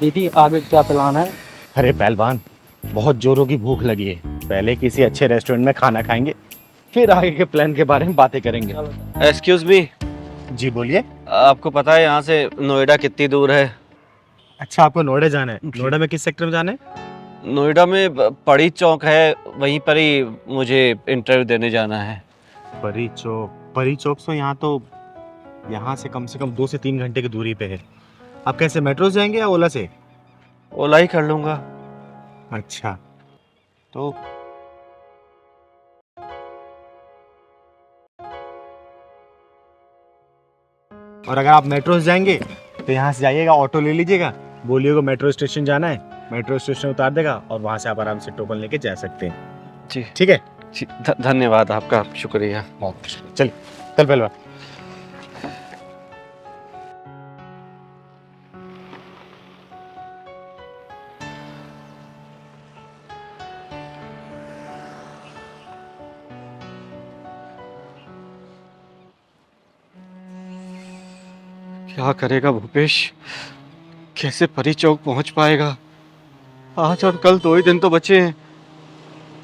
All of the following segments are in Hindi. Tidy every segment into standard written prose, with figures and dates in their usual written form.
दीदी आगे क्या प्लान है? अरे पहलवान, बहुत जोरों की भूख लगी है। पहले किसी अच्छे रेस्टोरेंट में खाना खाएंगे, फिर आगे के प्लान के बारे में बातें करेंगे। एक्सक्यूज मी, जी बोलिए। आपको पता है यहाँ से नोएडा कितनी दूर है? अच्छा, आपको नोएडा जाना है? नोएडा में किस सेक्टर में जाना है? नोएडा में पड़ी चौक है, वहीं पर ही मुझे इंटरव्यू देने जाना है। परी चौक? परी चौक से यहाँ से कम 2 से 3 घंटे की दूरी पे है। आप कैसे, मेट्रो से जाएंगे या ओला से? ओला ही कर लूँगा। अच्छा, तो और अगर आप मेट्रो से जाएंगे तो यहाँ से जाइएगा, ऑटो ले लीजिएगा, बोलिएगा मेट्रो स्टेशन जाना है, मेट्रो स्टेशन उतार देगा और वहां से आप आराम से टोकन लेके जा सकते हैं। जी ठीक है? जी, धन्यवाद आपका, शुक्रिया। चल चल पहलवान। क्या करेगा भूपेश, कैसे परी चौक पहुंच पाएगा? आज और कल 2 ही दिन तो बचे हैं।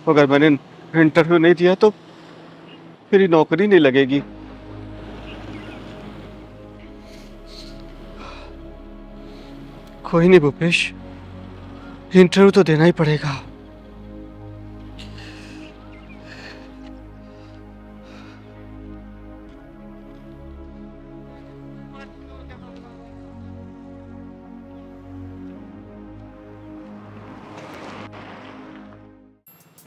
अगर मैंने इंटरव्यू नहीं दिया तो मेरी नौकरी नहीं लगेगी। कोई नहीं भूपेश, इंटरव्यू तो देना ही पड़ेगा।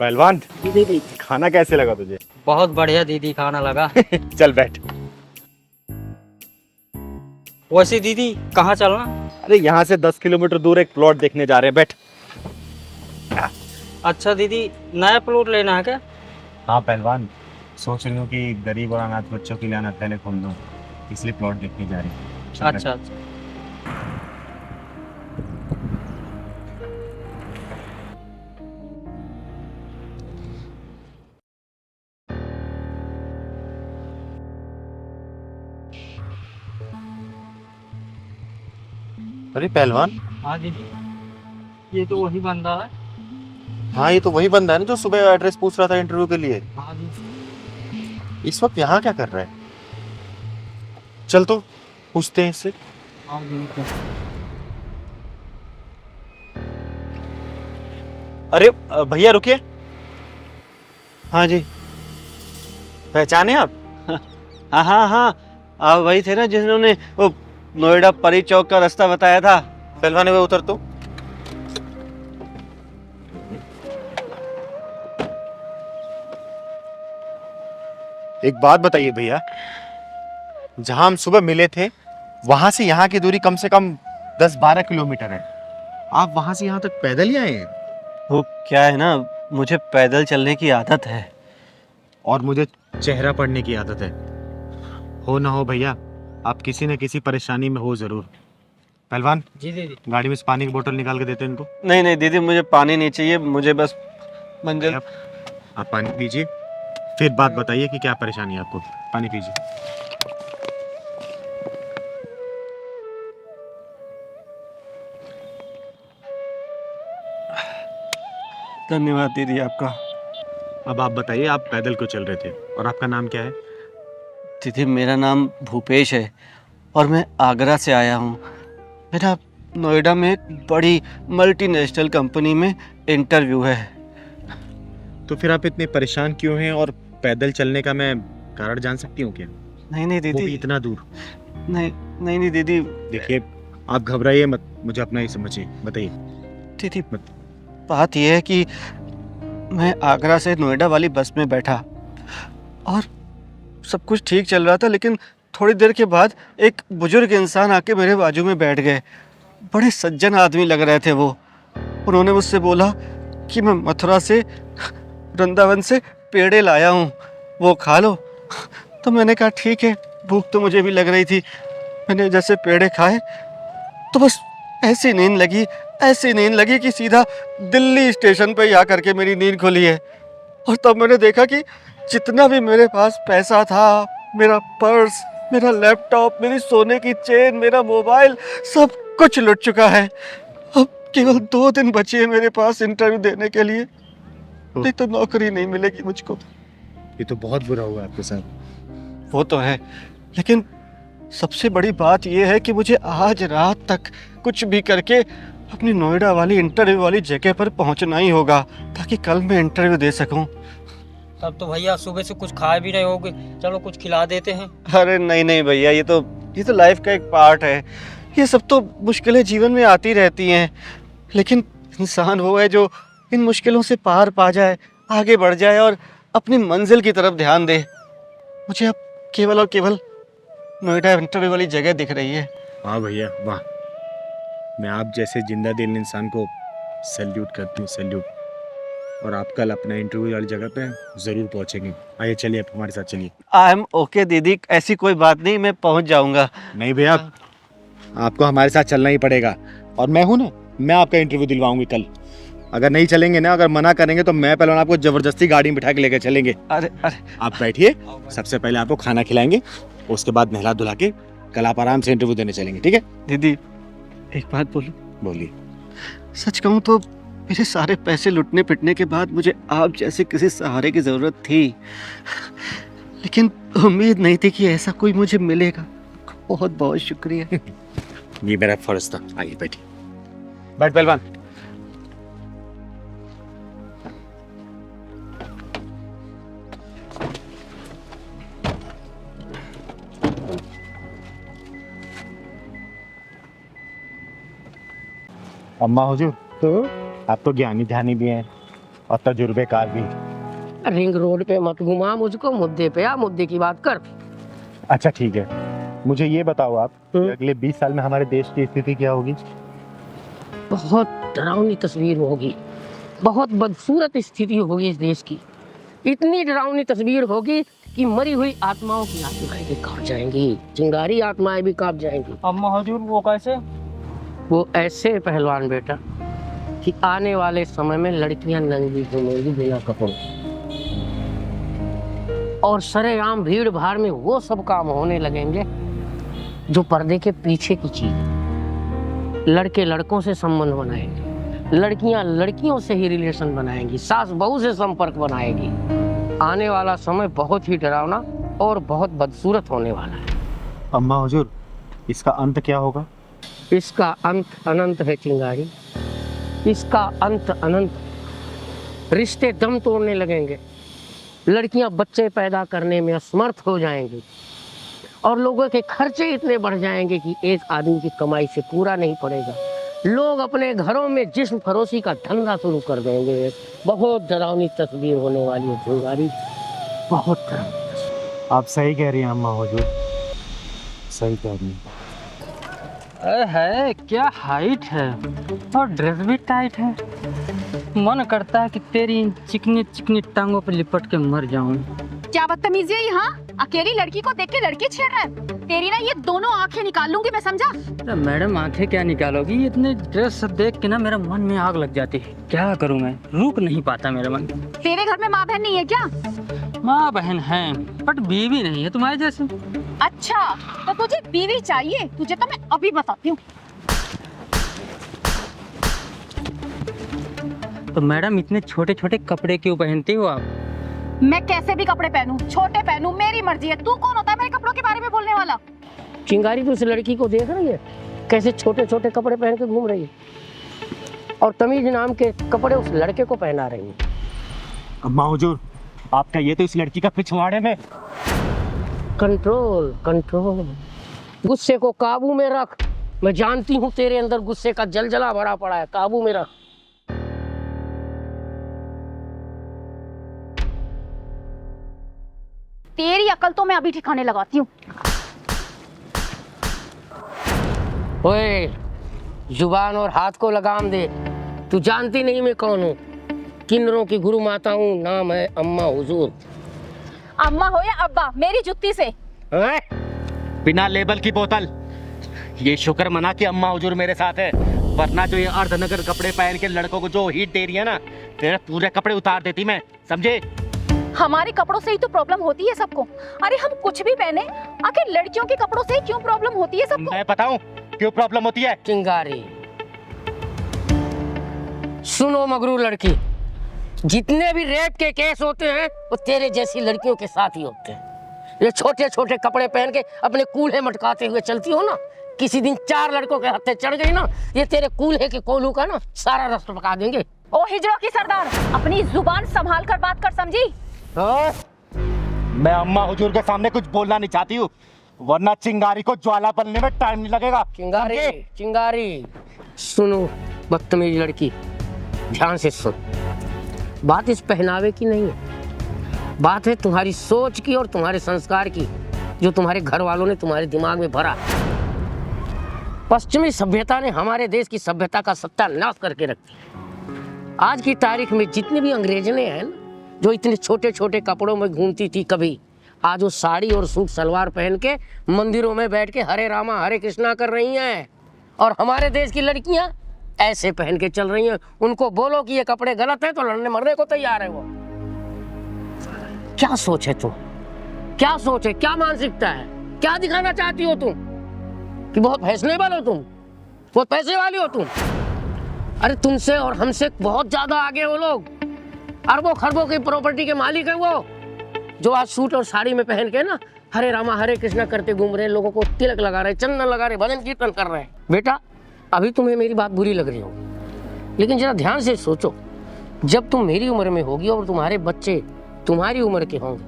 पहलवान, जी दीदी। खाना कैसे लगा तुझे? बहुत बढ़िया दीदी, खाना लगा। चल बैठ। वैसे दीदी कहाँ चलना? अरे यहाँ से 10 किलोमीटर दूर एक प्लॉट देखने जा रहे हैं, बैठ। अच्छा दीदी, नया प्लॉट लेना है क्या? हाँ पहलवान, सोच रही हूँ कि गरीब और अनाथ बच्चों के लिए अनाथालय खोल दूँ, इसलिए प्लॉट देखने जा रही हूँ। चल बैठ। अच्छा। अरे पहलवान, हाँ दीदी, ये तो वही बंदा है। हाँ ये तो वही बंदा है ना जो सुबह एड्रेस पूछ रहा था इंटरव्यू के लिए। हाँ दीदी। इस वक्त यहाँ क्या कर रहा है? चल तो पूछते हैं इससे। हाँ दीदी। अरे भैया रुकिए। हाँ जी। पहचाने आप? हाँ हाँ हाँ, आप वही थे ना जिन्होंने वो नोएडा परी चौक का रास्ता बताया था। पहलवान वो उतर तो। एक बात बताइए भैया, जहां हम सुबह मिले थे वहां से यहाँ की दूरी कम से कम 10-12 किलोमीटर है। आप वहां से यहाँ तक पैदल ही आए हैं? वो क्या है ना, मुझे पैदल चलने की आदत है। और मुझे चेहरा पढ़ने की आदत है। हो ना हो भैया, आप किसी न किसी परेशानी में हो जरूर। पहलवान, जी दीदी। गाड़ी में से पानी की बोतल निकाल के देते हैं इनको। नहीं नहीं दीदी, मुझे पानी नहीं चाहिए, मुझे बस मंजिल। आप पानी पीजिए, फिर बात बताइए कि क्या परेशानी है आपको। पानी पीजिए। धन्यवाद दीदी आपका। अब आप बताइए, आप पैदल क्यों चल रहे थे और आपका नाम क्या है? दीदी मेरा नाम भूपेश है और मैं आगरा से आया हूँ। मेरा नोएडा में एक बड़ी मल्टीनेशनल कंपनी में इंटरव्यू है। तो फिर आप इतने परेशान क्यों हैं और पैदल चलने का मैं कारण जान सकती हूँ क्या? नहीं नहीं वो भी दीदी, इतना दूर। नहीं नहीं नहीं दीदी। देखिए, आप घबराइए मत, मुझे अपना ही समझिए, बताइए। दीदी बात यह है कि मैं आगरा से नोएडा वाली बस में बैठा और सब कुछ ठीक चल रहा था, लेकिन थोड़ी देर के बाद एक बुजुर्ग इंसान आके मेरे बाजू में बैठ गए। बड़े सज्जन आदमी लग रहे थे वो। उन्होंने मुझसे बोला कि मैं मथुरा से, वृंदावन से पेड़े लाया हूँ, वो खा लो। तो मैंने कहा ठीक है, भूख तो मुझे भी लग रही थी। मैंने जैसे पेड़े खाए तो बस ऐसी नींद लगी कि सीधा दिल्ली स्टेशन पे ही आकर के मेरी नींद खुली है। और तब मैंने देखा कि जितना भी मेरे पास पैसा था, मेरा पर्स, मेरा लैपटॉप, मेरी सोने की चेन, मेरा मोबाइल, सब कुछ लुट चुका है। केवल 2 दिन बचे हैं मेरे पास इंटरव्यू देने के लिए, नहीं तो नौकरी नहीं मिलेगी मुझको। ये तो बहुत बुरा हुआ आपके साथ। वो तो है, लेकिन सबसे बड़ी बात यह है कि मुझे आज रात तक कुछ भी करके अपनी नोएडा वाली इंटरव्यू वाली जगह पर पहुंचना ही होगा, ताकि कल मैं इंटरव्यू दे सकूं। तब तो भैया सुबह से कुछ खाए भी रहे होगे, चलो कुछ खिला देते हैं। अरे नहीं नहीं भैया, ये तो लाइफ का एक पार्ट है। ये सब तो मुश्किलें जीवन में आती रहती हैं, लेकिन इंसान वो है जो इन मुश्किलों से पार पा जाए, आगे बढ़ जाए और अपनी मंजिल की तरफ ध्यान दे। मुझे अब केवल और केवल नोएडा इंटरव्यू वाली जगह दिख रही है। वाह भैया वाह, मैं आप जैसे जिंदा दिल इंसान को सैल्यूट करती हूँ, सैल्यूट। और आप कल अपना इंटरव्यू वाली जगह पे ज़रूर पहुँचेंगे। आइए चलिए, आप हमारे साथ चलिए। आई एम ओके दीदी, ऐसी कोई बात नहीं, मैं पहुंच जाऊंगा। नहीं भैया, आपको हमारे साथ चलना ही पड़ेगा। और मैं हूँ ना, मैं आपका इंटरव्यू दिलवाऊंगी कल। अगर नहीं चलेंगे ना, अगर मना करेंगे तो मैं पहले आपको जबरदस्ती गाड़ी में बिठा के लेकर चलेंगे। अरे अरे आप बैठिए, सबसे पहले आपको खाना खिलाएंगे, उसके बाद नहला धुला के कल आप आराम से इंटरव्यू देने चलेंगे, ठीक है? दीदी एक बात बोलूं? बोलिए। सच कहूं तो मेरे सारे पैसे लुटने पिटने के बाद मुझे आप जैसे किसी सहारे की ज़रूरत थी, लेकिन उम्मीद नहीं थी कि ऐसा कोई मुझे मिलेगा। बहुत बहुत शुक्रिया। ये मेरा फर्ज था। आइए बैठिए। बैठ पहलवान। अम्मा हुजूर, तो आप तो ज्ञानी ध्यानी भी हैं और तजुर्बेकार भी। रिंग रोड पे मत घुमा मुझको, मुद्दे पे आ, मुद्दे की बात कर। अच्छा ठीक है, मुझे ये बताओ आप कि अगले 20 साल में हमारे देश की स्थिति क्या होगी? बहुत डरावनी तस्वीर होगी, बहुत बदसूरत स्थिति होगी इस देश की। इतनी डरावनी तस्वीर होगी कि मरी हुई आत्माओं की आत्माएं भी कांप जाएंगी, चिंगारी आत्माएं भी कांप जाएंगी। अम्मा हजूर वो कैसे? वो ऐसे पहलवान बेटा कि आने वाले समय में लड़कियां नंगी घूमेंगी बिना कपड़ों, और सरेआम भीड़ भाड़ में वो सब काम होने लगेंगे जो पर्दे के पीछे की चीज। लड़के लड़कों से संबंध बनाएंगे, लड़कियां लड़कियों से ही रिलेशन बनाएंगी, सास बहू से संपर्क बनाएगी। आने वाला समय बहुत ही डरावना और बहुत बदसूरत होने वाला है। अम्मा हुजूर, इसका अंत क्या होगा? इसका अंत अनंत है चिंगारी, इसका अंत अनंत। रिश्ते दम तोड़ने लगेंगे, लड़कियां बच्चे पैदा करने में असमर्थ हो जाएंगी, और लोगों के खर्चे इतने बढ़ जाएंगे कि एक आदमी की कमाई से पूरा नहीं पड़ेगा। लोग अपने घरों में जिस्म फरोशी का धंधा शुरू कर देंगे। बहुत डरावनी तस्वीर होने वाली है चिंगारी, बहुत डरावनी। आप सही कह रही हैं अम्मा हुजूर, सही कह रही हैं। है क्या हाइट है, और ड्रेस भी टाइट है। मन करता है कि तेरी इन चिकनी चिकनी टांगों पर लिपट के मर जाऊं। क्या बदतमीजी है यहाँ? अकेली लड़की को देख के लड़के छेड़ रहे हैं। तेरी ना ये दोनों आंखें निकाल लूंगी मैं, समझा? मैडम आंखें क्या निकालोगी, इतने ड्रेस सब देख के ना मेरा मन में आग लग जाती है। क्या करूं मैं, रुक नहीं पाता मेरा मन। तेरे घर में माँ बहन नहीं है क्या? माँ बहन है बट बीवी नहीं है तुम्हारे जैसे। अच्छा, तो तुझे बीवी चाहिए? तुझे तो मैं अभी बताती हूँ। तो मैडम इतने छोटे छोटे कपड़े क्यों पहनती हो आप? मैं कैसे भी कपड़े पहनूं, छोटे पहनूं, मेरी मर्जी है। तू कौन होता है मेरे कपड़ों के बारे में बोलने वाला? चिंगारी तो उस लड़की को देख रही है कैसे छोटे छोटे कपड़े पहन के घूम रही है, और तमीज नाम के कपड़े उस लड़के को पहना रही है। अम्मा हुजूर, आप कहिए तो इस लड़की का पिछवाड़े में। कंट्रोल कंट्रोल, गुस्से को काबू में रख। मैं जानती हूँ तेरे अंदर गुस्से का जलजला भरा पड़ा है, काबू में रख। तेरी अकल तो मैं अभी ठिकाने लगाती हूँ। ओए, जुबान और हाथ को लगाम दे। तू जानती नहीं मैं कौन हूँ? किन्नरों की गुरु माता हूँ, नाम है अम्मा हुजूर। अम्मा हो या अब्बा, मेरी जुत्ती से। बिना लेबल की बोतल। ये शुक्र मना कि अम्मा हुजूर मेरे साथ है, वरना जो ये अर्धनगर कपड़े पहन के लड़कों को जो हीट दे रही है ना, तेरे पूरे कपड़े उतार देती मैं, समझे? हमारे कपड़ों से ही तो प्रॉब्लम होती है सबको। अरे हम कुछ भी पहने, आखिर लड़कियों के कपड़ों से ही क्यों प्रॉब्लम होती है सबको? मैं बताऊं क्यों प्रॉब्लम होती है? चिंगारी, सुनो मगरू लड़की, जितने भी रेप के केस होते हैं वो तेरे जैसी लड़कियों के साथ ही होते हैं। ये छोटे छोटे कपड़े पहन के अपने कूल्हे मटकाते हुए चलती हो ना, किसी दिन 4 लड़कों के हत्थे चढ़ गई ना, ये तेरे कूल्हे के कोलू का ना सारा रस पका देंगे। ओ हिजड़ों की सरदार, अपनी जुबान संभाल कर बात कर, समझी? मैं अम्मा हुजूर के सामने कुछ बोलना नहीं चाहती हूँ, वरना चिंगारी को ज्वाला बनने में टाइम नहीं लगेगा। चिंगारी चिंगारी। सुनो बदतमीज लड़की, ध्यान से सुन। बात इस पहनावे की नहीं है, बात है तुम्हारी सोच की और तुम्हारे संस्कार की, जो तुम्हारे घर वालों ने तुम्हारे दिमाग में भरा। पश्चिमी सभ्यता ने हमारे देश की सभ्यता का सत्यानाश करके रख दिया। आज की तारीख में जितनी भी अंग्रेजने हैं ना, जो इतने छोटे छोटे कपड़ों में घूमती थी कभी, आज वो साड़ी और सूट सलवार पहन के मंदिरों में बैठ के हरे रामा हरे कृष्णा कर रही हैं। और हमारे देश की लड़कियां ऐसे पहन के चल रही हैं। उनको बोलो कि ये कपड़े गलत हैं तो लड़ने मरने को तैयार है वो। क्या सोच है तुम, क्या सोच है, क्या मानसिकता है, क्या दिखाना चाहती हो तुम कि बहुत फैशनेबल हो तुम, बहुत पैसे वाली हो तुम? अरे तुमसे और हमसे बहुत ज्यादा आगे हो लोग, अरबों खरबों की प्रॉपर्टी के मालिक हैं वो, जो आज सूट और साड़ी में पहन के ना हरे रामा हरे कृष्णा करते घूम रहे हैं, लोगों को तिलक लगा रहे, चंदन लगा रहे, भजन कीर्तन कर रहे हैं। बेटा अभी तुम्हें मेरी बात बुरी लग रही होगी, लेकिन जरा ध्यान से सोचो, जब तुम मेरी उम्र में होगी और तुम्हारे बच्चे तुम्हारी उम्र के होंगे,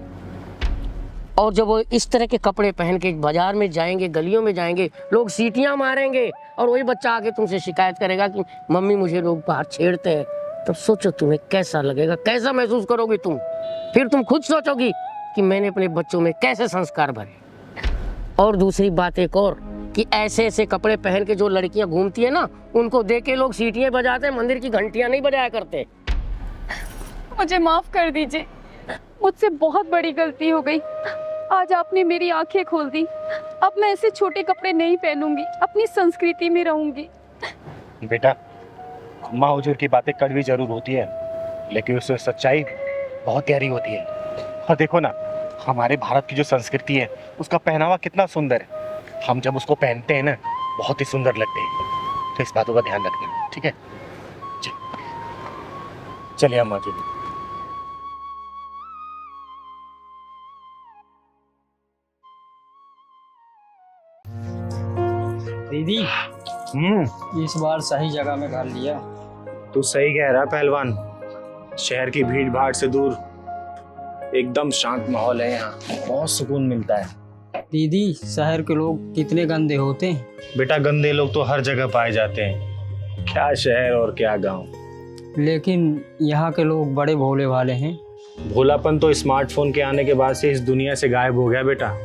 और जब वो इस तरह के कपड़े पहन के बाजार में जाएंगे, गलियों में जाएंगे, लोग सीटियां मारेंगे और वही बच्चा आके तुमसे शिकायत करेगा कि मम्मी मुझे लोग बाहर छेड़ते हैं, तब सोचो तुम्हें कैसा लगेगा, कैसा महसूस करोगी तुम? फिर तुम खुद सोचोगी कि मैंने अपने बच्चों में कैसे संस्कार भरे। और दूसरी बात एक और, कि ऐसे ऐसे कपड़े पहन के जो लड़कियां घूमती है ना, उनको देख के लोग सीटियां बजाते, मंदिर की घंटियां नहीं बजाया करते। मुझे माफ कर दीजिए, मुझसे बहुत बड़ी गलती हो गई। आज आपने मेरी आंखें खोल दी। अब मैं ऐसे छोटे कपड़े नहीं पहनूंगी, अपनी संस्कृति में रहूंगी। बेटा, अम्मा हुजूर की बातें कड़वी जरूर होती है, लेकिन उसमें सच्चाई बहुत गहरी होती है। और देखो ना, हमारे भारत की जो संस्कृति है उसका पहनावा कितना सुंदर है, हम जब उसको पहनते हैं ना बहुत ही सुंदर लगते हैं। तो इस बातों का ध्यान रखना, ठीक है? चलिए अम्मा जी। दीदी इस बार सही जगह में घर लिया। तू सही कह रहा है पहलवान, शहर की भीड़ भाड़ से दूर एकदम शांत माहौल है यहाँ, बहुत सुकून मिलता है। दीदी शहर के लोग कितने गंदे होते हैं। बेटा गंदे लोग तो हर जगह पाए जाते हैं, क्या शहर और क्या गांव। लेकिन यहाँ के लोग बड़े भोले भाले हैं। भोलापन तो स्मार्टफोन के आने के बाद से इस दुनिया से गायब हो गया बेटा।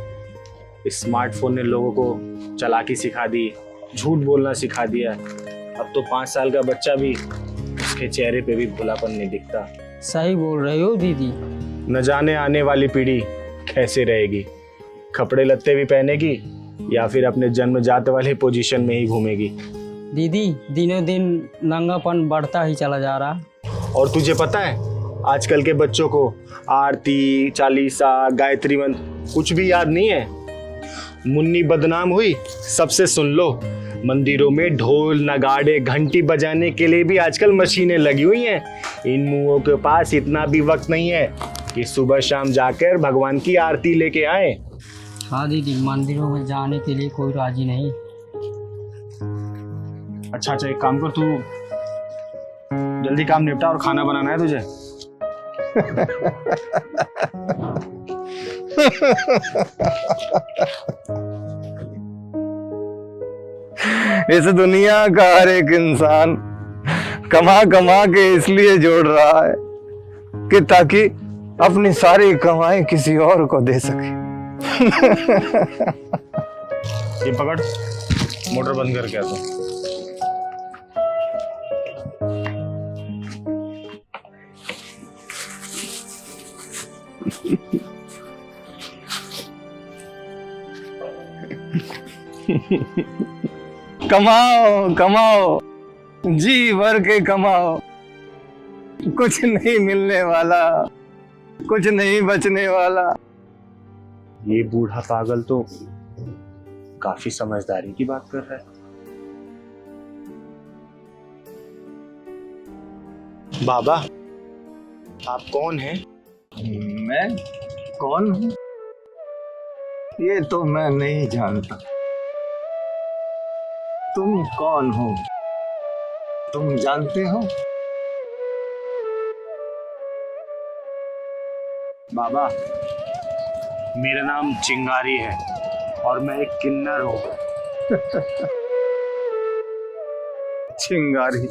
स्मार्टफोन ने लोगों को चालाकी सिखा दी, झूठ बोलना सिखा दिया। अब तो 5 साल का बच्चा भी, उसके चेहरे पे भी भोलापन नहीं दिखता। सही बोल रहे हो दीदी। न जाने आने वाली पीढ़ी कैसे रहेगी, कपड़े लत्ते भी पहनेगी या फिर अपने जन्मजात वाले पोजीशन में ही घूमेगी। दीदी दिनों दिन नंगापन बढ़ता ही चला जा रहा है। और तुझे पता है आजकल के बच्चों को आरती, चालीसा, गायत्री मंत्र कुछ भी याद नहीं है। मुन्नी बदनाम हुई, सबसे सुन लो, मंदिरों में ढोल नगाड़े घंटी बजाने के लिए भी आजकल मशीनें लगी हुई हैं। इन मुंहों के पास इतना भी वक्त नहीं है कि सुबह शाम जाकर भगवान की आरती लेके आए। हाँ दीदी, मंदिरों में जाने के लिए कोई राजी नहीं। अच्छा एक काम कर, तू जल्दी काम निपटा और खाना बनाना है तुझे। इस दुनिया का हर एक इंसान कमा कमा के इसलिए जोड़ रहा है कि ताकि अपनी सारी कमाई किसी और को दे सके। ये पकड़, मोटर बंद करके आता हूं। कमाओ कमाओ, जी भर के कमाओ, कुछ नहीं मिलने वाला, कुछ नहीं बचने वाला। ये बूढ़ा पागल तो काफी समझदारी की बात कर रहा है। बाबा, आप कौन हैं? मैं कौन हूँ ये तो मैं नहीं जानता। तुम कौन हो, तुम जानते हो? बाबा, मेरा नाम चिंगारी है और मैं एक किन्नर हूँ। चिंगारी?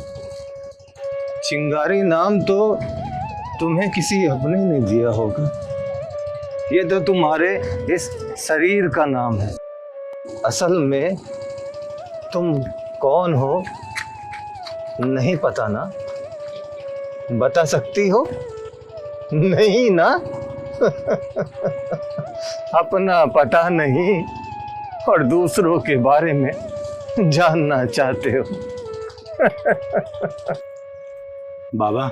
चिंगारी नाम तो तुम्हें किसी अपने ने दिया होगा। ये तो तुम्हारे इस शरीर का नाम है। असल में तुम कौन हो नहीं पता ना? बता सकती हो? नहीं ना? अपना पता नहीं और दूसरों के बारे में जानना चाहते हो। बाबा,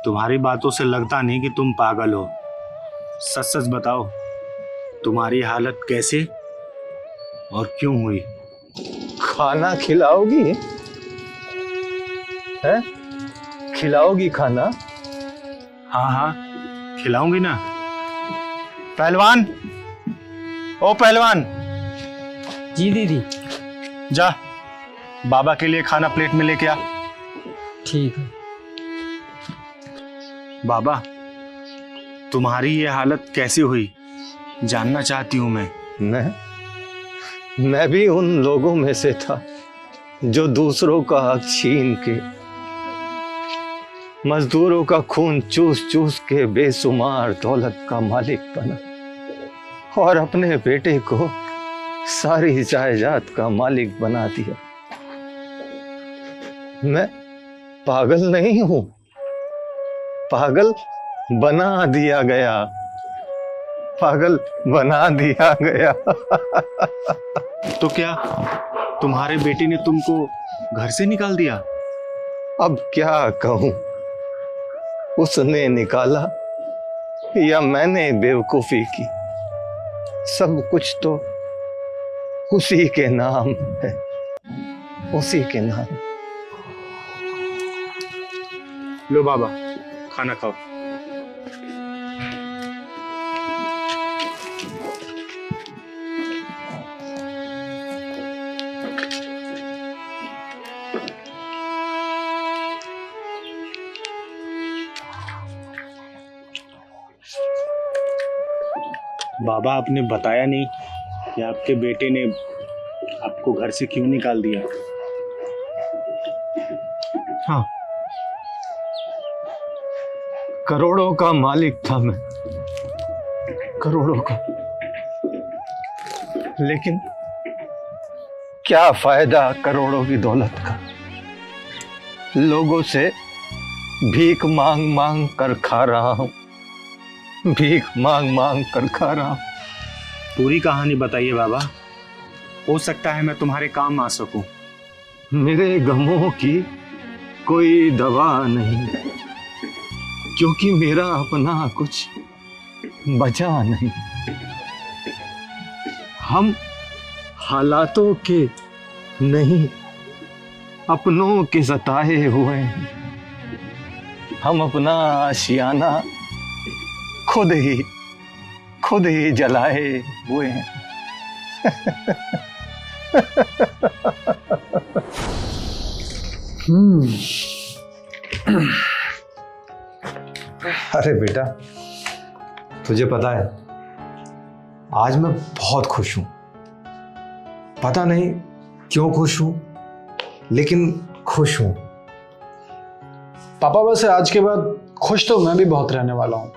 तुम्हारी बातों से लगता नहीं कि तुम पागल हो। सच सच बताओ, तुम्हारी हालत कैसे और क्यों हुई? खाना खिलाओगी? है? खिलाओगी खाना? हाँ हाँ, खिलाऊंगी ना। पहलवान, ओ पहलवान, जी दीदी। जा बाबा के लिए खाना प्लेट में लेके आ। ठीक है। बाबा, तुम्हारी ये हालत कैसे हुई जानना चाहती हूं मैं। मैं भी उन लोगों में से था जो दूसरों का हक छीन के, मजदूरों का खून चूस चूस के बेशुमार दौलत का मालिक बना और अपने बेटे को सारी जायदाद का मालिक बना दिया। मैं पागल नहीं हूं, पागल बना दिया गया, पागल बना दिया गया। तो क्या तुम्हारे बेटे ने तुमको घर से निकाल दिया? अब क्या कहूं, उसने निकाला या मैंने बेवकूफी की, सब कुछ तो उसी के नाम है, उसी के नाम। लो बाबा, खाना खाओ। बाबा, आपने बताया नहीं कि आपके बेटे ने आपको घर से क्यों निकाल दिया। हाँ, करोड़ों का मालिक था मैं, करोड़ों का। लेकिन क्या फायदा करोड़ों की दौलत का? लोगों से भीख मांग मांग कर खा रहा हूं, भीख मांग मांग कर खा रहा हूं। पूरी कहानी बताइए बाबा, हो सकता है मैं तुम्हारे काम आ सकूं। मेरे गमों की कोई दवा नहीं, क्योंकि मेरा अपना कुछ बचा नहीं। हम हालातों के नहीं, अपनों के सताए हुए हैं। हम अपना आशियाना खुद ही जलाए हुए हैं। अरे बेटा, तुझे पता है आज मैं बहुत खुश हूं। पता नहीं क्यों खुश हूं, लेकिन खुश हूं। पापा, वैसे आज के बाद खुश तो मैं भी बहुत रहने वाला हूं।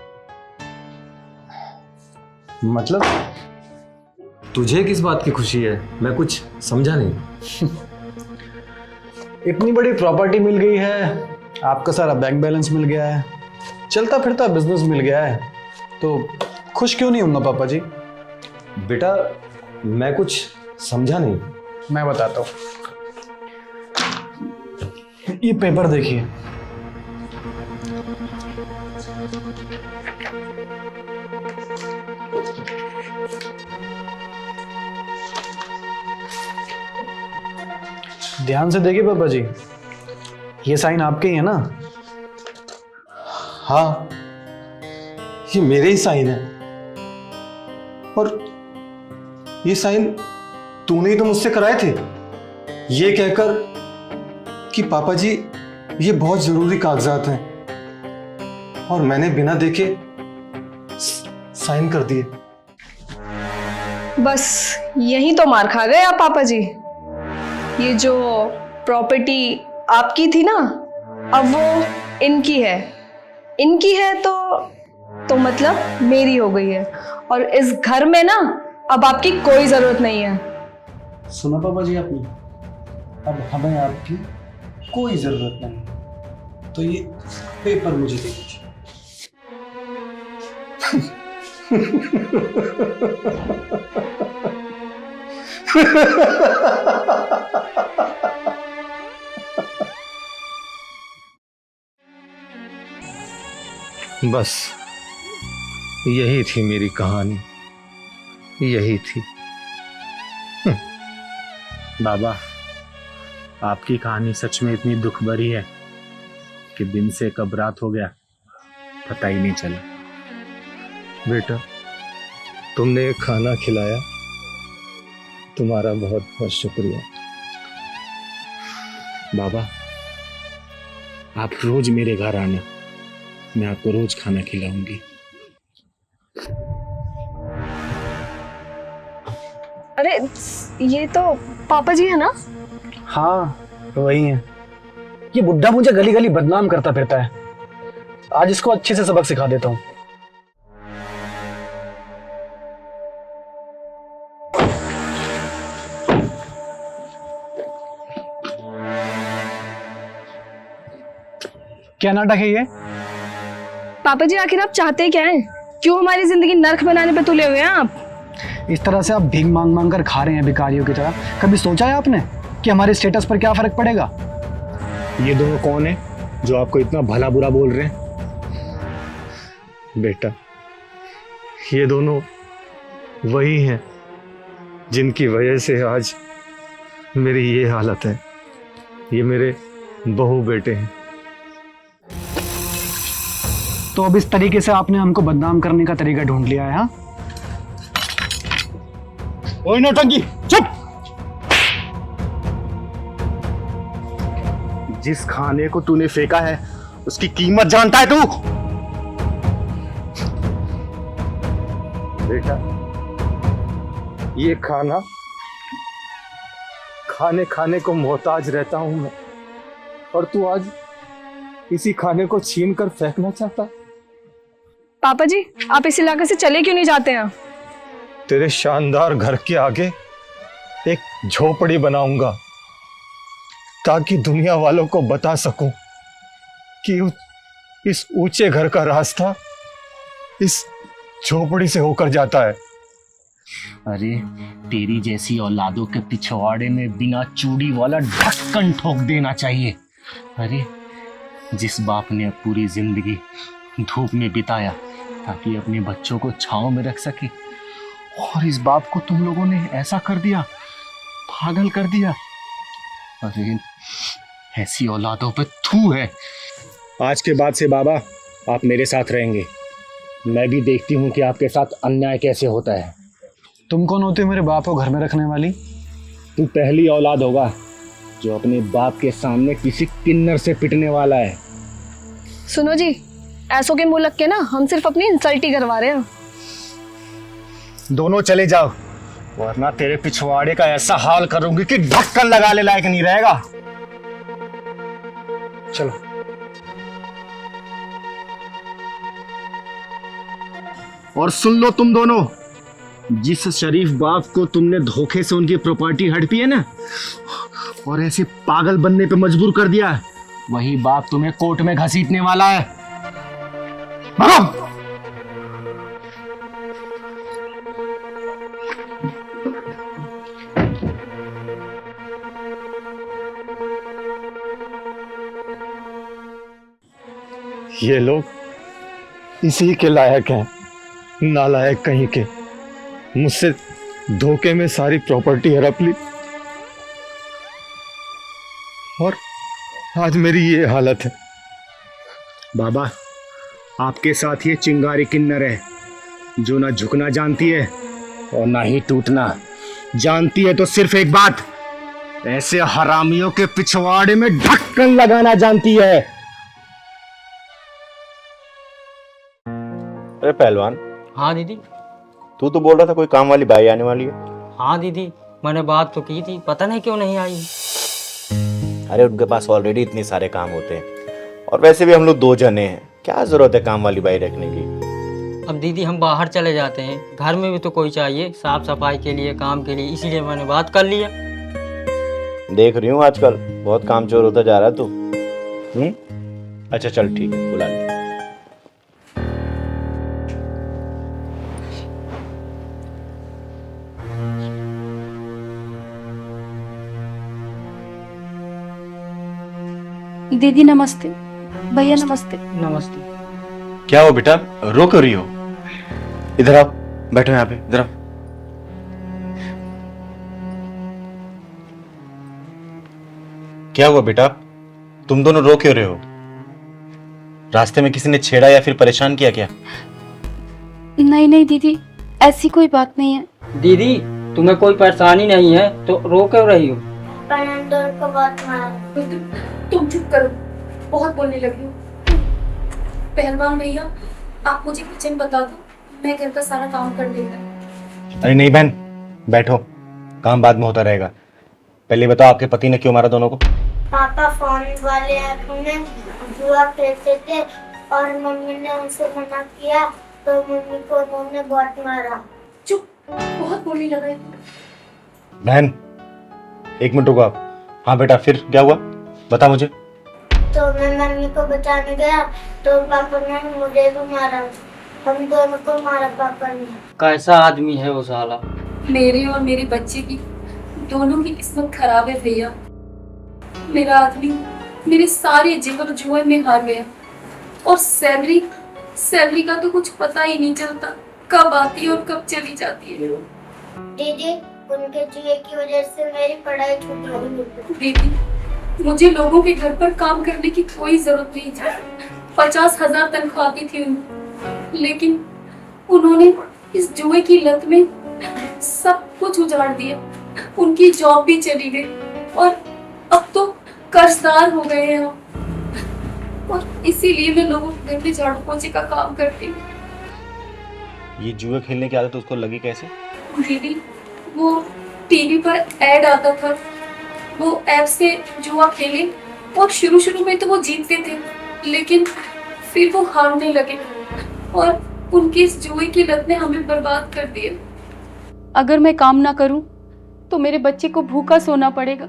मतलब तुझे किस बात की खुशी है? मैं कुछ समझा नहीं। इतनी बड़ी प्रॉपर्टी मिल गई है, आपका सारा बैंक बैलेंस मिल गया है, चलता फिरता बिजनेस मिल गया है, तो खुश क्यों नहीं होऊंगा पापा जी? बेटा, मैं कुछ समझा नहीं। मैं बताता हूं, ये पेपर देखिए। ध्यान से देखिए पापा जी, ये साइन आपके ही है ना? हाँ, ये मेरे ही साइन है। और ये साइन तूने ही तो मुझसे कराए थे, ये कहकर कि पापा जी ये बहुत जरूरी कागजात हैं, और मैंने बिना देखे साइन कर दिए। बस यही तो मार खा गए आप पापा जी। ये जो प्रॉपर्टी आपकी थी ना, अब वो इनकी है। इनकी है तो मतलब मेरी हो गई है, और इस घर में ना अब आपकी कोई जरूरत नहीं है। सुना पापा जी आपने, अब हमें आपकी कोई जरूरत नहीं। तो ये पेपर मुझे दे दीजिए। बस यही थी मेरी कहानी, यही थी। बाबा, आपकी कहानी सच में इतनी दुख भरी है कि दिन से कब रात हो गया पता ही नहीं चला। बेटा, तुमने ये खाना खिलाया, तुम्हारा बहुत बहुत शुक्रिया। बाबा, आप रोज मेरे घर आना, मैं आपको रोज खाना खिलाऊंगी। अरे ये तो पापा जी है ना? हाँ, तो वही है। ये बुड्ढा मुझे गली गली बदनाम करता फिरता है। आज इसको अच्छे से सबक सिखा देता हूँ। क्या नाटक है ये? पापा जी आखिर आप चाहते क्या हैं? क्यों हमारी जिंदगी नर्क बनाने पे तुले हुए हैं आप? इस तरह से आप भीख मांग मांग कर खा रहे हैं भिखारियों की तरह। कभी सोचा है आपने कि हमारे स्टेटस पर क्या फर्क पड़ेगा? ये दोनों कौन है जो आपको इतना भला बुरा बोल रहे हैं? बेटा, ये दोनों वही हैं जिनकी वजह से आज मेरी ये हालत है। ये मेरे बहू बेटे हैं। तो अब इस तरीके से आपने हमको बदनाम करने का तरीका ढूंढ लिया है? हाँ, ओए नौटंकी, चुप! जिस खाने को तूने फेंका है उसकी कीमत जानता है तू? बेटा, ये खाना खाने खाने को मोहताज रहता हूं मैं, और तू आज इसी खाने को छीन कर फेंकना चाहता? पापा जी आप इस इलाके से चले क्यों नहीं जाते हैं? तेरे शानदार घर के आगे एक झोपड़ी बनाऊंगा ताकि दुनिया वालों को बता सकूं कि इस ऊंचे घर का रास्ता इस झोपड़ी से होकर जाता है। अरे तेरी जैसी औलादों के पिछवाड़े में बिना चूड़ी वाला ढक्कन ठोक देना चाहिए। अरे जिस बाप ने पूरी जिंदगी धूप में बिताया ताकि अपने बच्चों को छांव में रख सके, और इस बाप को तुम लोगों ने ऐसा कर दिया, पागल कर दिया। अरे ऐसी औलादों पे थू है। आज के बाद से बाबा आप मेरे साथ रहेंगे। मैं भी देखती हूँ कि आपके साथ अन्याय कैसे होता है। तुम कौन होते हो मेरे बाप को घर में रखने वाली? तू पहली औलाद होगा जो अपने बाप के सामने किसी किन्नर से पिटने वाला है। सुनो जी, ऐसों के मुंह लग के ना हम सिर्फ अपनी इंसल्ट ही करवा रहे हैं। दोनों चले जाओ, वरना तेरे पिछवाड़े का ऐसा हाल करूंगी कि ढक्कन लगाने लायक नहीं रहेगा। चलो। और सुन लो तुम दोनों, जिस शरीफ बाप को तुमने धोखे से उनकी प्रॉपर्टी हड़पी है ना, और ऐसे पागल बनने पे मजबूर कर दिया है, वही बाप तुम्हें कोर्ट में घसीटने वाला है। भागो! ये लोग इसी के लायक हैं, नालायक कहीं के। मुझसे धोखे में सारी प्रॉपर्टी हड़प ली, और आज मेरी ये हालत है। बाबा आपके साथ ये चिंगारी किन्नर है जो ना झुकना जानती है और ना ही टूटना जानती है। तो सिर्फ एक बात, ऐसे हरामियों के पिछवाड़े में ढक्कन लगाना जानती है। अरे पहलवान, हाँ दीदी। तू तो बोल रहा था कोई काम वाली बाई आने वाली है। हाँ दीदी, मैंने बात तो की थी, पता नहीं क्यों नहीं आई। अरे उनके पास ऑलरेडी इतने सारे काम होते हैं और वैसे भी हम लोग 2 जने हैं, क्या जरूरत है काम वाली बाई रखने की। अब दीदी हम बाहर चले जाते हैं, घर में भी तो कोई चाहिए साफ सफाई के लिए, काम के लिए, इसीलिए मैंने बात कर लिया। देख रही हूँ आजकल बहुत कामचोर होता जा रहा है तू। अच्छा चल ठीक है, बुला ले। दीदी नमस्ते, भैया नमस्ते। नमस्ते। क्या हो बेटा, रो क्यों रही हो? इधर आओ, बैठो यहाँ पे, इधर आओ। क्या हुआ बेटा, तुम दोनों रो क्यों रहे हो? रास्ते में किसी ने छेड़ा या फिर परेशान किया क्या? नहीं नहीं दीदी, ऐसी कोई बात नहीं है। दीदी तुम्हें कोई परेशानी नहीं है तो रो क्यों रही हो? तुम चुप करो, बहुत बोलने लगी हो। पहलवान भैया, आप मुझे किचन बता दो, मैं घर का सारा काम कर लेगा। अरे नहीं बहन, बैठो, काम बाद में होता रहेगा। पहले बताओ आपके पति ने क्यों मारा दोनों को? पापा फोन वाले ऐप में जुआ खेलते थे और मम्मी ने उनसे मना किया तो मम्मी को उन्होंने बहुत मारा। चुप, बहुत बोलने लगा है। बहन 1 मिनट रुको आप। हाँ बेटा, फिर क्या हुआ बता मुझे। तो मैं मम्मी को बचाने गया तो पापा ने मुझे भी मारा, हम दोनों को मारा पापा ने। कैसा आदमी है वो साला। मेरे और मेरे बच्चे की दोनों की किस्मत खराब है भैया। मेरा आदमी मेरे सारे जेवर जुए में हार गया और सैलरी का तो कुछ पता ही नहीं चलता, कब आती है और कब चली जाती है। दीदी, उनके जुए की वजह से मेरी पढ़ाई छूट गई। दीदी, मुझे लोगों के घर पर काम करने की कोई जरूरत नहीं थी। 50,000 तनख्वाह आती थी उन्हें, लेकिन उन्होंने इस जुए की लत में सब कुछ उजाड़ दिया। उनकी जॉब भी चली गई और अब तो कर्जदार हो गए हैं हम। और इसीलिए मैं लोगों के घर में झाड़ू पोछे का काम करती हूँ। ये जुए खेलने की आदत उसको लगी कैसे? दीदी, वो टीवी पर ऐड आता था, वो ऐप से जुआ खेले और शुरू में तो वो जीतते थे, लेकिन फिर वो हारने लगे और उनकी इस जुए की लत ने हमें बर्बाद कर दिया। अगर मैं काम ना करूं तो मेरे बच्चे को भूखा सोना पड़ेगा।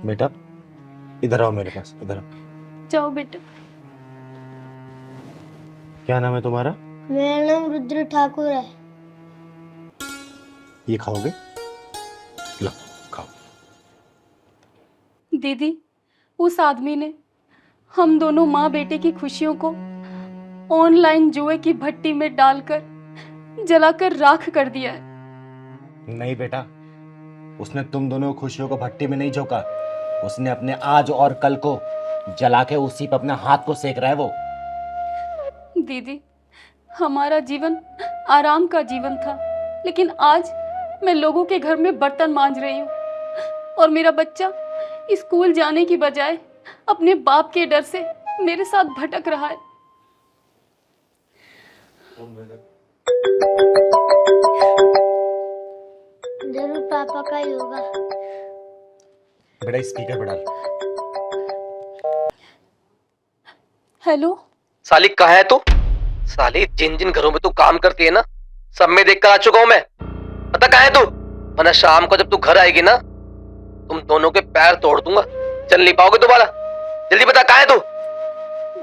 बेटा इधर आओ मेरे पास, इधर आओ। जाओ बेटा। क्या नाम है तुम्हारा? मेरा नाम रुद्र ठाकुर है। ये खाओगे? लो खाओ। दीदी, उस आदमी ने हम दोनों माँ बेटे की खुशियों को ऑनलाइन जुए की भट्टी में डालकर जलाकर राख कर दिया है। नहीं बेटा, उसने तुम दोनों की खुशियों को भट्टी में नहीं झोंका, उसने अपने आज और कल को जला के उसी पर अपने हाथ को सेक रहा है वो। दीदी, हमारा जीवन आराम का जीवन था, लेकिन आज मैं लोगों के घर में बर्तन मांज रही हूँ और मेरा बच्चा स्कूल जाने की बजाय अपने बाप के डर से मेरे साथ भटक रहा है। जरूर पापा का ही होगा। बेटा स्पीकर बढ़ा। हेलो साली कहाँ है तू? साली जिन जिन घरों में तू काम करती है ना, सब में देख कर आ चुका हूं मैं। पता कहाँ है तू? वरना शाम को जब तू घर आएगी ना, तुम दोनों के पैर तोड़ दूंगा, चल नहीं पाओगे दोबारा। जल्दी बता कहाँ है तू?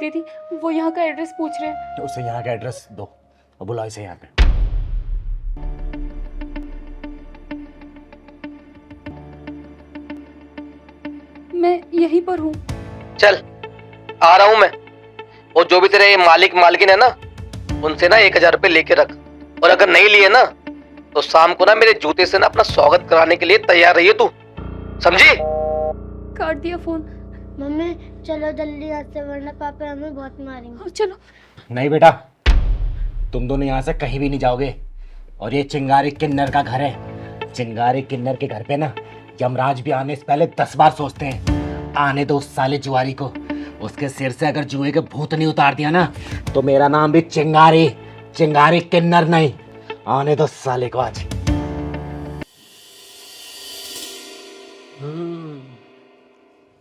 दीदी, वो यहाँ का एड्रेस पूछ रहे हैं। उसे यहाँ का एड्रेस दो और बुलाओ इसे यहाँ पे। मैं यहीं पर हूँ। चल आ रहा हूं मैं। और जो भी तेरे ये मालिक मालकिन है ना, उनसे ना 1000 रुपए लेके रख, और अगर नहीं लिए ना तो शाम को ना मेरे जूते से ना अपना स्वागत कराने के लिए तैयार रहिए तू, समझी? काट दिया फोन। मम्मी चलो जल्दी यहाँ से वरना पापा हमें बहुत मारेंगे। चलो। नहीं बेटा, तुम दोनों यहाँ से कहीं भी नहीं जाओगे। और ये चिंगारी किन्नर का घर है। चिंगारी किन्नर के घर पे ना यमराज भी आने से पहले 10 बार सोचते हैं। आने दो उस साले जुआरी को। उसके सिर से अगर जुए के भूत नहीं उतार दिया ना तो मेरा नाम भी चिंगारी किन्नर नहीं। आने दो साले को आज।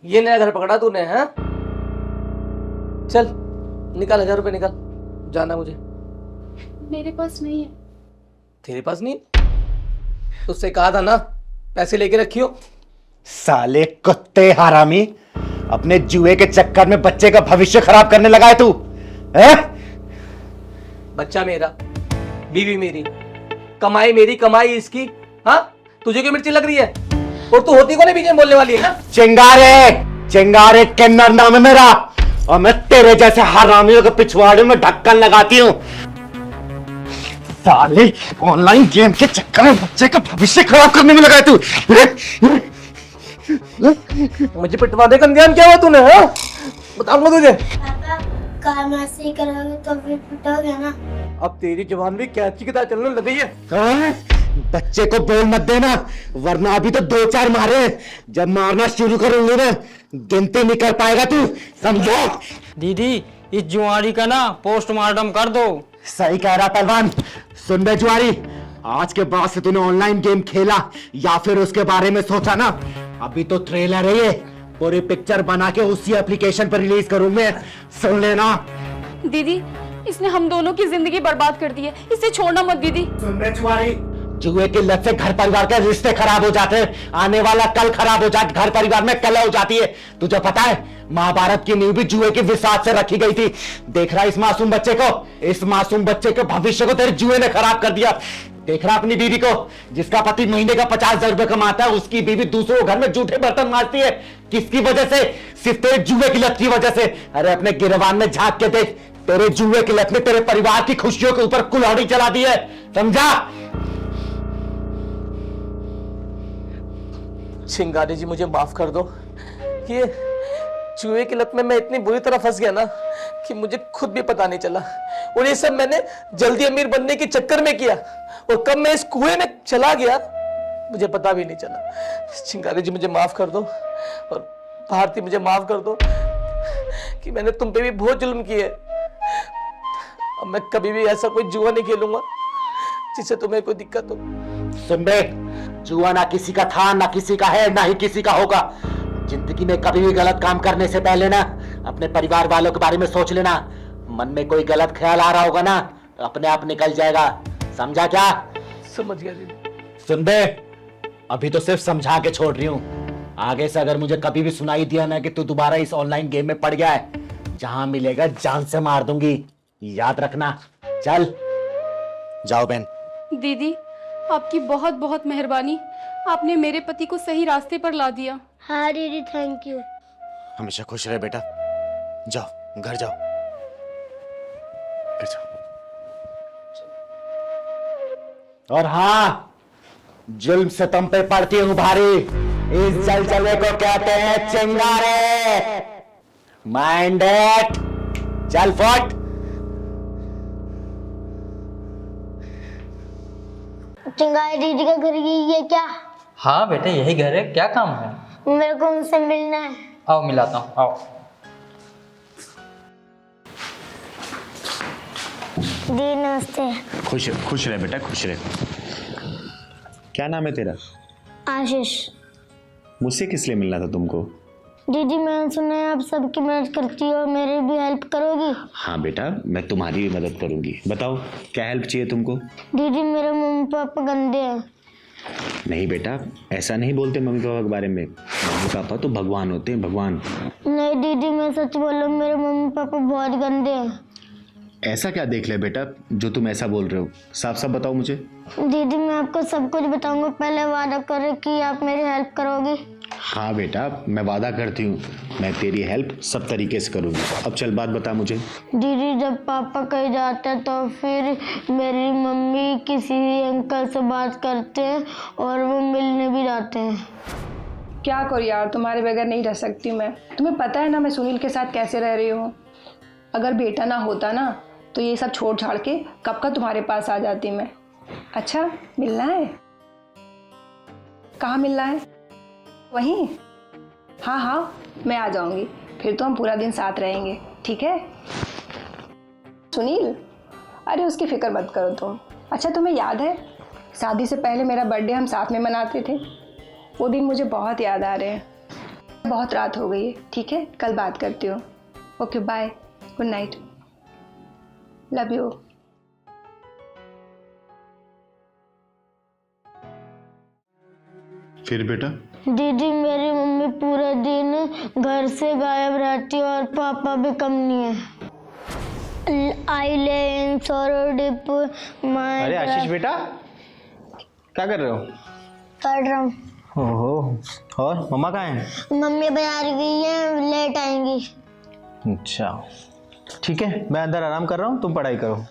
ये नया घर पकड़ा तूने, हैं? चल निकाल 1000 रुपए निकाल, जाना मुझे। मेरे पास नहीं है। तेरे पास नहीं? तुझसे कहा था ना पैसे लेके रखियो। साले कुत्ते हरामी, अपने जुए के चक्कर में बच्चे का भविष्य खराब करने लगा है तू, हैं? बच्चा मेरा, बीवी मेरी, कमाई मेरी, कमाई इसकी। हाँ, तुझे क्यों मिर्ची लग रही है? और तू होती को नहीं बीच में बोलने वाली है ना? चिंगारे किन्नर नाम है मेरा, और मैं तेरे जैसे हरामियों के पिछवाड़े में ढक्कन लगाती हूँ। साले ऑनलाइन गेम के चक्कर में बच्चे का भविष्य खराब करने में लगा है तू। मुझे पिटवा दे कंध्यान, क्या हुआ तूने? हाँ, बताऊंगा तुझे। पापा काम ऐसे ही करोगे तो फिर पिटोगे ना। अब तेरी जवान भी कैची की तरह चलने लग गई है। हाँ? बच्चे को बोल मत देना, वरना अभी तो 2-4 मारे। जब मारना शुरू करूंगी ना गिनती नहीं कर पाएगा तू, समझो? दीदी इस जुआरी का ना पोस्टमार्टम कर दो। सही कह रहा पहलवान। सुन बे जुआरी, आज के बाद से तूने ऑनलाइन गेम खेला या फिर उसके बारे में सोचा ना, अभी तो ट्रेलर है ये, पूरी पिक्चर बना के उसी एप्लीकेशन पर रिलीज करूंगा, सुन लेना। दीदी इसने हम दोनों की जिंदगी बर्बाद कर दी है, इसे छोड़ना मत दीदी। सुन बे जुआरी, जुए की लत से घर परिवार के रिश्ते खराब हो जाते हैं, आने वाला कल खराब हो जाता, घर परिवार में कलह हो जाती है। तुझे पता है महाभारत की नींव भी जुए के विसात से रखी गई थी। देख रहा इस मासूम बच्चे को, इस मासूम बच्चे के भविष्य को तेरे जुए ने खराब कर दिया। देख रहा अपनी बीवी को, जिसका पति महीने का 50,000 रुपए कमाता है, उसकी बीवी दूसरों घर में जूठे बर्तन मारती है। किसकी वजह से? सिर्फ तेरे जुए की लत की वजह से। अरे अपने गिरवान में झांक के देख, तेरे जुए की लत ने तेरे परिवार की खुशियों के ऊपर कुल्हाड़ी चला दी है, समझा? चिंगारी जी मुझे माफ कर दो। ये जुए की लत में मैं इतनी बुरी तरह फंस गया ना कि मुझे खुद भी पता नहीं चला, और ये सब मैंने जल्दी अमीर बनने के चक्कर में किया, और कब मैं इस कुएं में चला गया मुझे पता भी नहीं चला। चिंगारी जी मुझे माफ कर दो, और भारती मुझे माफ कर दो कि मैंने तुम पे भी बहुत जुल्म किए। अब मैं कभी भी ऐसा कोई जुआ नहीं खेलूंगा जिससे तुम्हें कोई दिक्कत हो। सुन बे, जुआ ना किसी का था, ना किसी का है, ना ही किसी का होगा। जिंदगी में कभी भी गलत काम करने से पहले ना अपने परिवार वालों के बारे में सोच लेना। मन में कोई गलत ख्याल आ रहा होगा ना अपने आप निकल जाएगा, समझा क्या? समझ गया दीदी। सुन बे, अभी तो सिर्फ समझा के छोड़ रही हूँ। आगे से अगर मुझे कभी भी सुनाई दिया ना कि तू दोबारा इस ऑनलाइन गेम में पड़ गया है, जहां मिलेगा जान से मार दूंगी, याद रखना। चल जाओ बहन। दीदी आपकी बहुत बहुत मेहरबानी, आपने मेरे पति को सही रास्ते पर ला दिया। हाँ दीदी थैंक यू। हमेशा खुश रहे बेटा, जाओ घर जाओ, घर जाओ। और हाँ, जुल्म से तुम पे पड़ती हूँ भारी, इस जलजले को कहते हैं चिंगारे। माइंड इट, चल फट। चिंगारी दीदी का घर यही है क्या? हाँ बेटे यही घर है, क्या काम है? मेरे को उनसे मिलना है। आओ मिलाता हूँ, आओ। दी नमस्ते। खुश रहे बेटा, खुश रहे। क्या नाम है तेरा? आशीष। मुझसे किस लिए मिलना था तुमको? दीदी मैंने सुना है आप सबकी मदद करती हो, मेरी भी हेल्प करोगी? हाँ बेटा, मैं तुम्हारी भी मदद करूंगी। बताओ क्या हेल्प चाहिए तुमको? दीदी मेरे मम्मी पापा गंदे हैं। नहीं बेटा, ऐसा नहीं बोलते मम्मी पापा के बारे में। मम्मी पापा तो भगवान होते हैं, भगवान। नहीं दीदी मैं सच बोल रहा हूँ, मेरे मम्मी पापा बहुत गंदे हैं। ऐसा क्या देख ले बेटा जो तुम ऐसा बोल रहे हो? साफ साफ बताओ मुझे। दीदी मैं आपको सब कुछ बताऊंगा, पहले वादा करो कि आप मेरी हेल्प करोगी। हाँ बेटा, मैं वादा करती हूँ, मैं तेरी हेल्प सब तरीके से करूँगी। अब चल बात बता मुझे। दीदी जब पापा कहीं जाते हैं तो फिर मेरी मम्मी किसी अंकल से बात करते हैं और वो मिलने भी जाते हैं। क्या करूँ यार, तुम्हारे बगैर नहीं रह सकती मैं। तुम्हें पता है ना मैं सुनील के साथ कैसे रह रही हूँ। अगर बेटा ना होता ना तो ये सब छोड़ छाड़ के कब का तुम्हारे पास आ जाती मैं। अच्छा मिलना है? कहाँ मिलना है? वहीं? हाँ हाँ मैं आ जाऊँगी, फिर तो हम पूरा दिन साथ रहेंगे, ठीक है? सुनील, अरे उसकी फिक्र मत करो तुम। अच्छा तुम्हें याद है शादी से पहले मेरा बर्थडे हम साथ में मनाते थे? वो दिन मुझे बहुत याद आ रहे हैं। बहुत रात हो गई है, ठीक है कल बात करती हूँ। Okay bye, good night, love you. फिर बेटा? दीदी मेरी मम्मी पूरे दिन घर से गायब रहती है और पापा भी कम नहीं है। आइलैंड डिप माय। अरे आशीष बेटा क्या कर रहे हो? पढ़ रहा हूँ। ओहो, और मम्मा कहाँ हैं? मम्मी बाहर गई है, लेट आएंगी। अच्छा ठीक है, मैं अंदर आराम कर रहा हूँ, तुम पढ़ाई करो।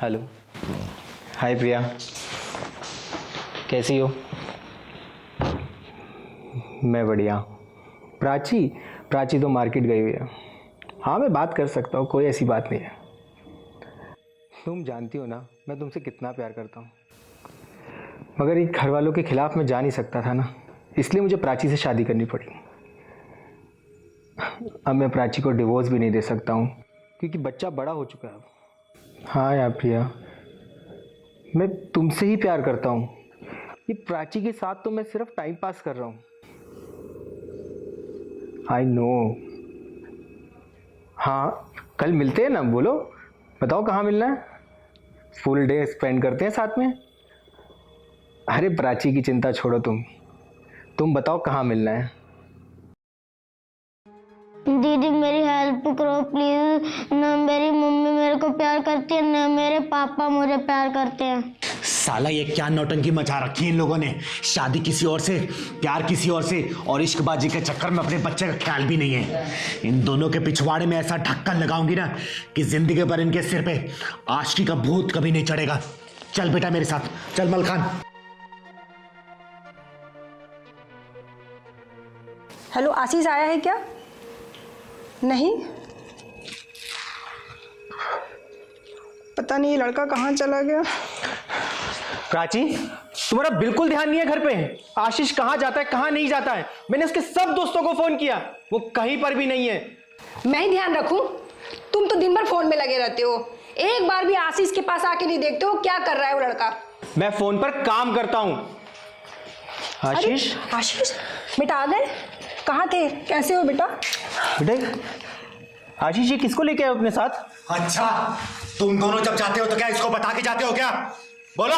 हेलो, हाय प्रिया, कैसी हो? मैं बढ़िया। प्राची तो मार्केट गई हुई है। हाँ मैं बात कर सकता हूँ, कोई ऐसी बात नहीं है। तुम जानती हो ना मैं तुमसे कितना प्यार करता हूँ, मगर ये घर वालों के खिलाफ मैं जा नहीं सकता था ना, इसलिए मुझे प्राची से शादी करनी पड़ी। अब मैं प्राची को डिवोर्स भी नहीं दे सकता हूँ क्योंकि बच्चा बड़ा हो चुका है अब। हाँ यार प्रिया, मैं तुमसे ही प्यार करता हूँ। ये प्राची के साथ तो मैं सिर्फ टाइम पास कर रहा हूँ। I know. हाँ कल मिलते हैं ना, बोलो बताओ कहाँ मिलना है, फुल डे स्पेंड करते हैं साथ में। अरे प्राची की चिंता छोड़ो, तुम बताओ कहाँ मिलना है। दीदी मेरी हेल्प करो प्लीज। ना मेरी मम्मी मेरे को प्यार करती है, ना मेरे पापा मुझे प्यार करते हैं। साला ये क्या नौटंकी मचा रखी है इन लोगों ने। शादी किसी और से, प्यार किसी और से, और इश्कबाजी के चक्कर में अपने बच्चे का ख्याल भी नहीं है। इन दोनों के पिछवाड़े में ऐसा ढक्कन लगाऊंगी ना कि जिंदगी भर इनके सिर पे आशिकी का भूत कभी नहीं चढ़ेगा। चल बेटा मेरे साथ, चल मलखान। हेलो आशीष आया है क्या? नहीं, पता नहीं ये लड़का कहाँ चला गया। प्राची तुम्हारा बिल्कुल ध्यान नहीं है घर पे। आशीष कहाँ जाता है कहाँ नहीं जाता है, मैंने उसके सब दोस्तों को फोन किया, वो कहीं पर भी नहीं है। मैं ही ध्यान रखूं? तुम तो दिन भर फोन में लगे रहते हो, एक बार भी आशीष के पास आके नहीं देखते हो क्या कर रहा है वो लड़का। मैं फोन पर काम करता हूँ। आशीष, आशीष बेटा आ गए? कहाँ थे, कैसे हो बेटा? बेटा आशीष ये किसको लेके आए अपने साथ? अच्छा तुम दोनों जब जाते हो तो क्या इसको बता के जाते हो क्या? बोलो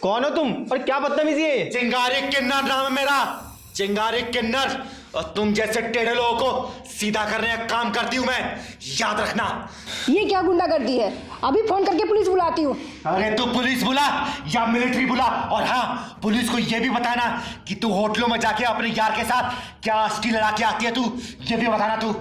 कौन हो तुम और क्या बदतमीजी है? चिंगारी किन्नर नाम है मेरा, चिंगारी किन्नर। और तुम जैसे टेढ़े लोगों को सीधा करने का काम करती हूं मैं, याद रखना। ये क्या गुंडागर्दी है? अभी फोन करके पुलिस बुलाती हूँ। अरे तू पुलिस बुला या मिलिट्री बुला, और हाँ पुलिस को ये भी बताना कि तू होटलों में जाके अपने यार के साथ क्या अस्थि लड़ा के आती है, तू ये भी बताना। तू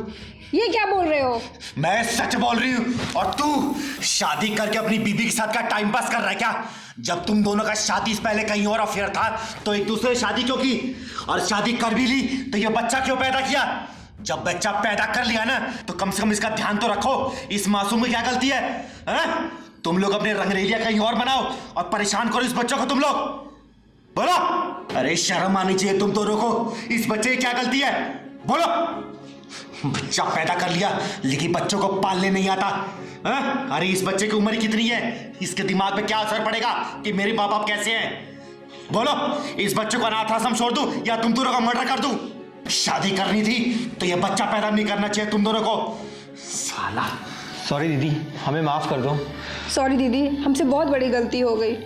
ये क्या बोल रहे हो? मैं सच बोल रही हूँ। और तू शादी करके अपनी बीबी के साथ क्या टाइम पास कर रहा है क्या? जब तुम दोनों का शादी से पहले कहीं और अफेयर था तो एक दूसरे से शादी क्यों की? और शादी कर भी ली तो ये बच्चा क्यों पैदा किया? जब बच्चा पैदा कर लिया ना तो कम से कम इसका ध्यान तो रखो, इस मासूम में क्या गलती है? तुम लोग अपने रंगरेलिया कहीं और बनाओ और परेशान करो इस बच्चों को तुम लोग। बोलो, अरे शर्म आनी चाहिए तुम दोनों को, इस बच्चे की क्या गलती है? बोलो। बच्चा पैदा कर लिया लेकिन बच्चों को पालने नहीं आता। अरे इस बच्चे की उम्र कितनी है, इसके दिमाग पे क्या असर पड़ेगा कि मेरे माँ बाप कैसे हैं? बोलो, इस बच्चे को अनाथ आश्रम छोड़ दूं या तुम दोनों का मर्डर कर दूं? शादी करनी थी तो ये बच्चा पैदा नहीं करना चाहिए तुम दोनों को। साला। सॉरी दीदी, हमें माफ कर दो। सॉरी दीदी, हमसे बहुत बड़ी गलती हो गई।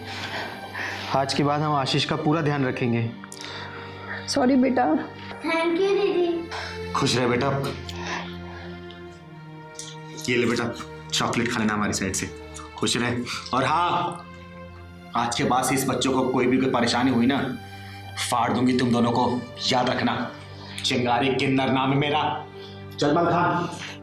आज के बाद हम आशीष का पूरा ध्यान रखेंगे। सॉरी बेटा। थैंक यू दीदी। खुश रहे बेटा। ये ले बेटा चॉकलेट खा लेना हमारी साइड से, खुश रहे। और हाँ, आज के बाद से इस बच्चों को कोई भी परेशानी हुई ना, फाड़ दूंगी तुम दोनों को, याद रखना। चिंगारी किन्नर नाम है मेरा। सलमान खान